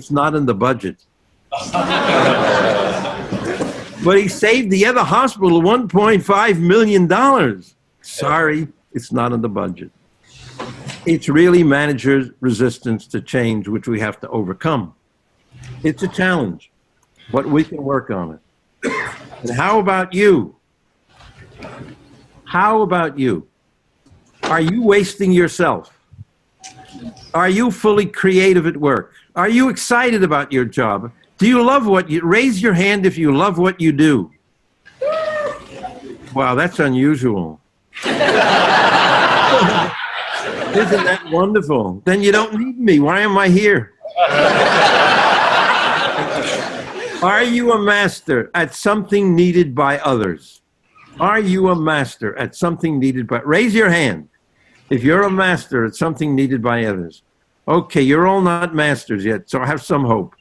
It's not in the budget. But he saved the other hospital $1.5 million. Sorry, it's not in the budget. It's really managers' resistance to change, which we have to overcome. It's a challenge, but we can work on it. And how about you? How about you? Are you wasting yourself? Are you fully creative at work? Are you excited about your job? Do you love what you, raise your hand if you love what you do. Wow, that's unusual. Isn't that wonderful? Then you don't need me. Why am I here? Are you a master at something needed by others? Are you a master at something needed by, raise your hand if you're a master at something needed by others. Okay, you're all not masters yet, so I have some hope.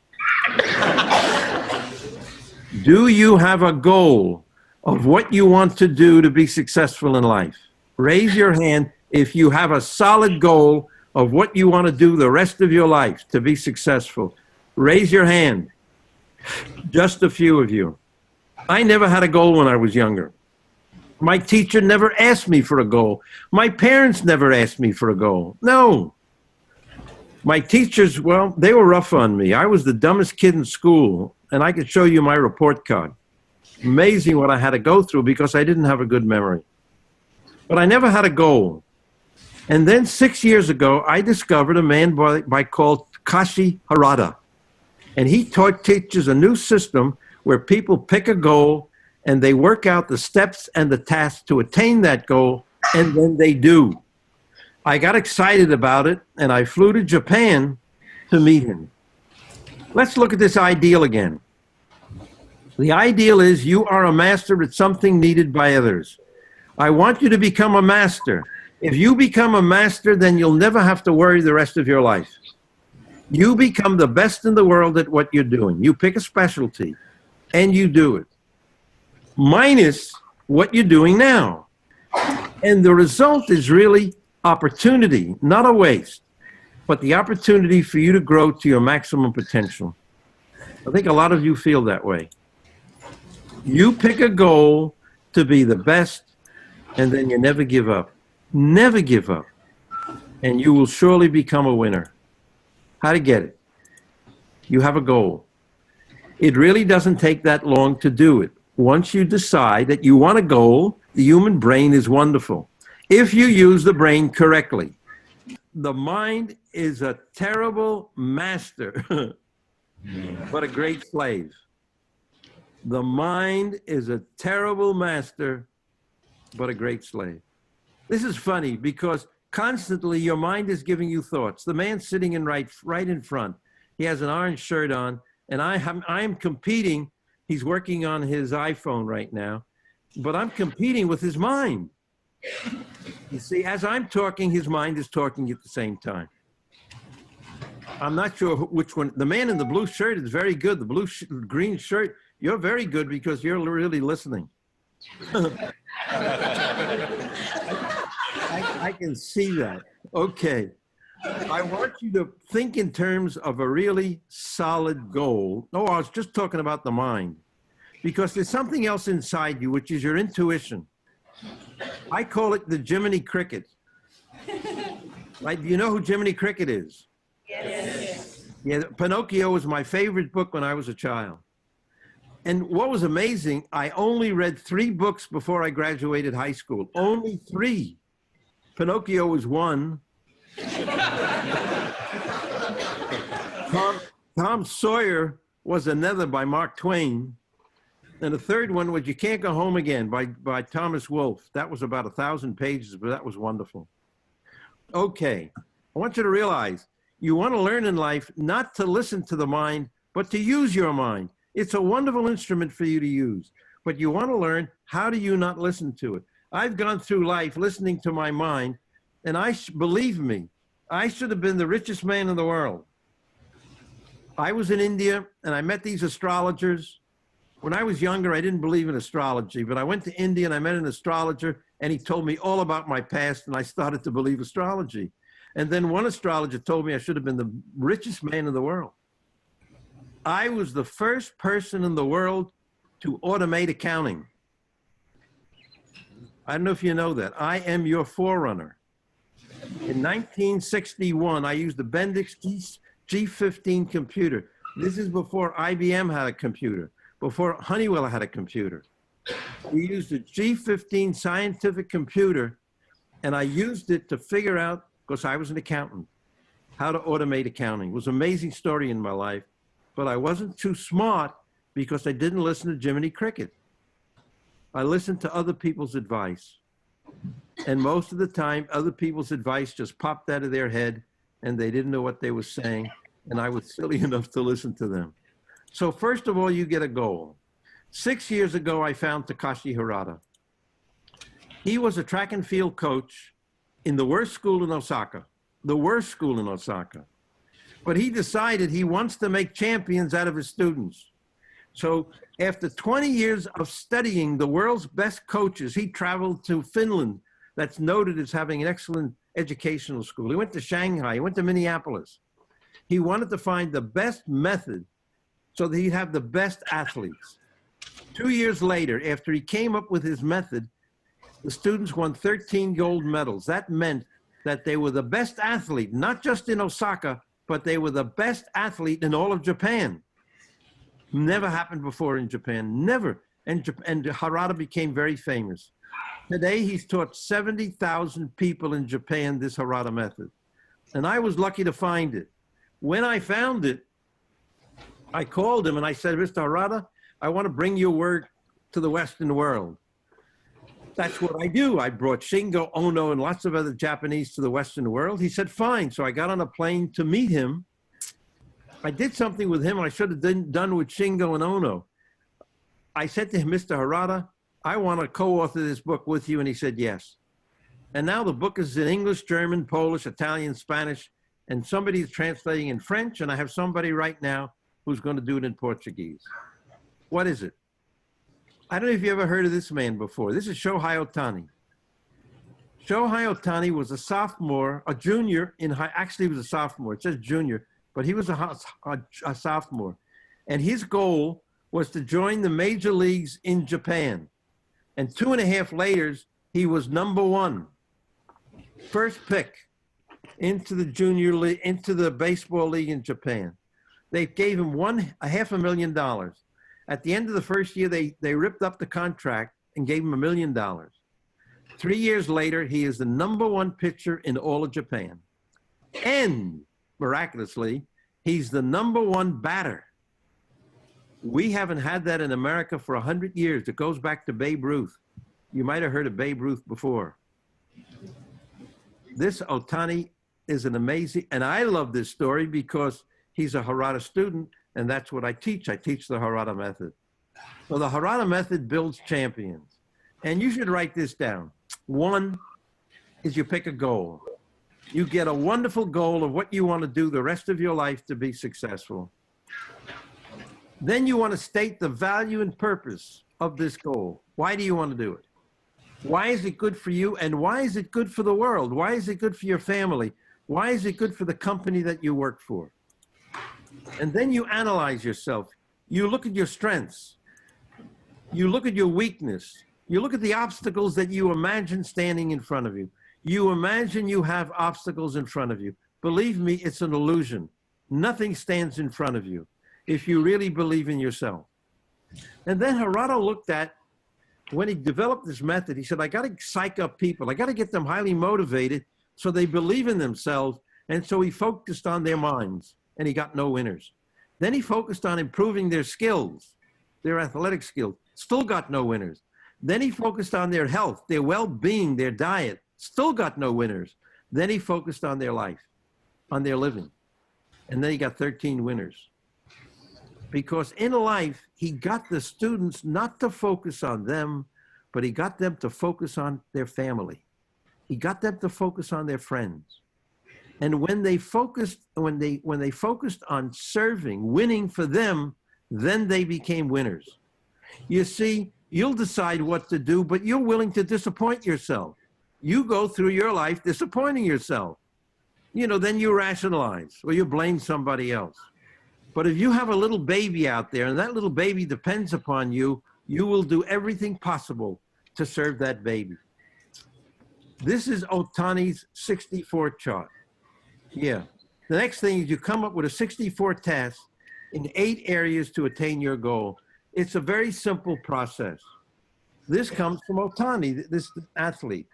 Do you have a goal of what you want to do to be successful in life? Raise your hand if you have a solid goal of what you want to do the rest of your life to be successful. Raise your hand. Just a few of you. I never had a goal when I was younger. My teacher never asked me for a goal. My parents never asked me for a goal. No. My teachers, well, they were rough on me. I was the dumbest kid in school, and I could show you my report card. Amazing what I had to go through because I didn't have a good memory. But I never had a goal. And then 6 years ago, I discovered a man called Takashi Harada. And he teaches a new system where people pick a goal and they work out the steps and the tasks to attain that goal, and then they do. I got excited about it, and I flew to Japan to meet him. Let's look at this ideal again. The ideal is you are a master at something needed by others. I want you to become a master. If you become a master, then you'll never have to worry the rest of your life. You become the best in the world at what you're doing. You pick a specialty, and you do it. Minus what you're doing now. And the result is really opportunity, not a waste, but the opportunity for you to grow to your maximum potential. I think a lot of you feel that way. You pick a goal to be the best, and then you never give up. Never give up. And you will surely become a winner. How to get it? You have a goal. It really doesn't take that long to do it. Once you decide that you want a goal, the human brain is wonderful. If you use the brain correctly. The mind is a terrible master, but a great slave. The mind is a terrible master, but a great slave. This is funny because constantly your mind is giving you thoughts. The man sitting in right in front, he has an orange shirt on, and I'm competing. He's working on his iPhone right now, but I'm competing with his mind. You see, as I'm talking, his mind is talking at the same time. I'm not sure which one. The man in the blue shirt is very good. The green shirt, you're very good because you're really listening. I can see that. Okay. I want you to think in terms of a really solid goal. No, I was just talking about the mind. Because there's something else inside you, which is your intuition. I call it the Jiminy Cricket. Right? Do you know who Jiminy Cricket is? Yes. Yeah, Pinocchio was my favorite book when I was a child. And what was amazing, I only read 3 books before I graduated high school. Only 3. Pinocchio was 1. Tom Sawyer was another by Mark Twain. And the third one was You Can't Go Home Again by Thomas Wolfe. That was about 1,000 pages, but that was wonderful. Okay, I want you to realize you want to learn in life not to listen to the mind, but to use your mind. It's a wonderful instrument for you to use, but you want to learn how do you not listen to it. I've gone through life listening to my mind, and believe me, I should have been the richest man in the world. I was in India, and I met these astrologers. When I was younger, I didn't believe in astrology, but I went to India and I met an astrologer, and he told me all about my past, and I started to believe astrology. And then one astrologer told me I should have been the richest man in the world. I was the first person in the world to automate accounting. I don't know if you know that. I am your forerunner. In 1961, I used the Bendix G15 computer. This is before IBM had a computer, before Honeywell had a computer. We used a G15 scientific computer, and I used it to figure out, because I was an accountant, how to automate accounting. It was an amazing story in my life, but I wasn't too smart because I didn't listen to Jiminy Cricket. I listened to other people's advice. And most of the time, other people's advice just popped out of their head, and they didn't know what they were saying, and I was silly enough to listen to them. So first of all, you get a goal. 6 years ago, I found Takashi Harada. He was a track and field coach in the worst school in Osaka, the worst school in Osaka. But he decided he wants to make champions out of his students. So after 20 years of studying the world's best coaches, he traveled to Finland, that's noted as having an excellent educational school. He went to Shanghai, he went to Minneapolis. He wanted to find the best method so that he'd have the best athletes. 2 years later, after he came up with his method, the students won 13 gold medals. That meant that they were the best athlete, not just in Osaka, but they were the best athlete in all of Japan. Never happened before in Japan, never. And Harada became very famous. Today, he's taught 70,000 people in Japan this Harada method. And I was lucky to find it. When I found it, I called him and I said, Mr. Harada, I want to bring your work to the Western world. That's what I do. I brought Shingo Ono and lots of other Japanese to the Western world. He said, fine. So I got on a plane to meet him. I did something with him I should have done with Shingo and Ono. I said to him, Mr. Harada, I want to co-author this book with you. And he said, yes. And now the book is in English, German, Polish, Italian, Spanish, and somebody's translating in French. And I have somebody right now who's going to do it in Portuguese. What is it? I don't know if you ever heard of this man before. This is Shohei Otani. Shohei Otani was a sophomore, a junior in high, actually he was a sophomore, it says junior, but he was a sophomore. And his goal was to join the major leagues in Japan. And 2.5 later, he was #1. First pick into the junior league, into the baseball league in Japan. They gave him $500,000. At the end of the first year, they ripped up the contract and gave him $1 million. 3 years later, he is the #1 pitcher in all of Japan. And miraculously, he's the #1 batter. We haven't had that in America for 100 years. It goes back to Babe Ruth. You might have heard of Babe Ruth before. This Otani is an amazing, and I love this story because he's a Harada student, and that's what I teach. I teach the Harada method. So the Harada method builds champions. And you should write this down. One is you pick a goal. You get a wonderful goal of what you want to do the rest of your life to be successful. Then you want to state the value and purpose of this goal. Why do you want to do it? Why is it good for you? And why is it good for the world? Why is it good for your family? Why is it good for the company that you work for? And then you analyze yourself. You look at your strengths. You look at your weakness. You look at the obstacles that you imagine standing in front of you. You imagine you have obstacles in front of you. Believe me, it's an illusion. Nothing stands in front of you if you really believe in yourself. And then Harada looked at, when he developed this method, he said, I got to psych up people. I got to get them highly motivated so they believe in themselves. And so he focused on their minds, and he got no winners. Then he focused on improving their skills, their athletic skills, still got no winners. Then he focused on their health, their well-being, their diet, still got no winners. Then he focused on their life, on their living. And then he got 13 winners. Because in life, he got the students not to focus on them, but he got them to focus on their family. He got them to focus on their friends. And when they focused on serving, winning for them, then they became winners. You see, you'll decide what to do, but you're willing to disappoint yourself. You go through your life disappointing yourself. You know, then you rationalize or you blame somebody else. But if you have a little baby out there and that little baby depends upon you, you will do everything possible to serve that baby. This is Otani's 64 chart. Yeah. The next thing is you come up with a 64 tasks in 8 areas to attain your goal. It's a very simple process. This comes from Otani, this athlete.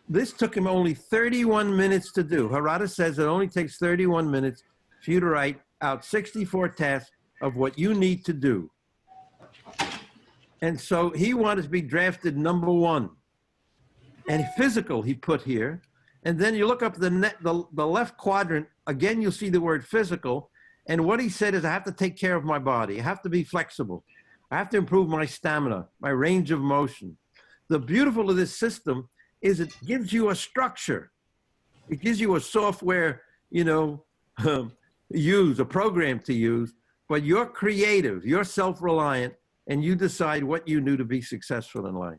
This took him only 31 minutes to do. Harada says it only takes 31 minutes for you to write out 64 tasks of what you need to do. And so he wanted to be drafted number 1. And physical, he put here. And then you look up the left quadrant, again, you'll see the word physical. And what he said is, I have to take care of my body. I have to be flexible. I have to improve my stamina, my range of motion. The beautiful of this system is it gives you a structure. It gives you a software, use, a program to use, but you're creative, you're self-reliant, and you decide what you do to be successful in life.